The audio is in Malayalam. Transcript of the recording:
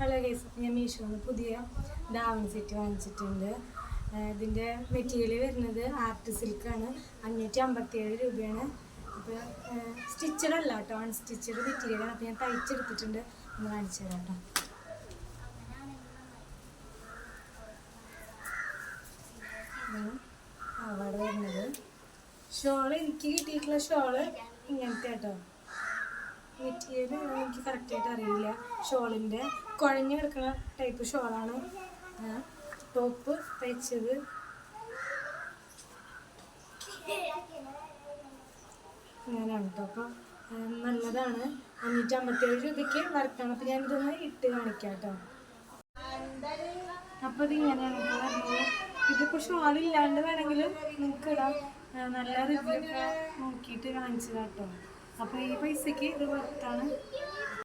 ഹലോ ഗൈസ്, ഞാൻ മീഷോന്ന് പുതിയ ദാവൺ സെറ്റ് വാങ്ങിച്ചിട്ടുണ്ട്. ഇതിൻ്റെ മെറ്റീരിയൽ വരുന്നത് ആർട്ട് സിൽക്കാണ്. 557 രൂപയാണ്. അപ്പോൾ സ്റ്റിച്ചഡ് അല്ല കേട്ടോ, അൺസ്റ്റിച്ചഡ് മെറ്റീരിയലാണ്. അപ്പോൾ ഞാൻ തയ്ച്ചെടുത്തിട്ടുണ്ട്, ഒന്ന് കാണിച്ചു തരാം കേട്ടോ. അവിടെ വരുന്നത് ഷോള്, എനിക്ക് കിട്ടിയിട്ടുള്ള ഷോള് ഇങ്ങനത്തെ കേട്ടോ. മെറ്റീരിയൽ എനിക്ക് കറക്റ്റായിട്ട് അറിയില്ല. ഷോളിൻ്റെ കുഴഞ്ഞ് കിടക്കുന്ന ടൈപ്പ് ഷോളാണ്. ടോപ്പ് തയ്ച്ചത് അങ്ങനെയാണ് കേട്ടോ. അപ്പോൾ നല്ലതാണ്. 557 രൂപയ്ക്ക് വർക്കാണ്. അപ്പോൾ ഞാനിതൊന്ന് ഇട്ട് കാണിക്കാം കേട്ടോ. അപ്പോൾ ഇതിങ്ങനെയാണ് കേട്ടോ. ഇതിപ്പോൾ ഷോളില്ലാണ്ട് വേണമെങ്കിലും നിങ്ങൾക്ക് ഇടാം. നല്ല റിവ്യൂ ഒക്കെ നോക്കിയിട്ട് കാണിച്ചതാണ് കേട്ടോ. അപ്പോൾ ഈ പൈസയ്ക്ക് ഇത് വർത്താണ്.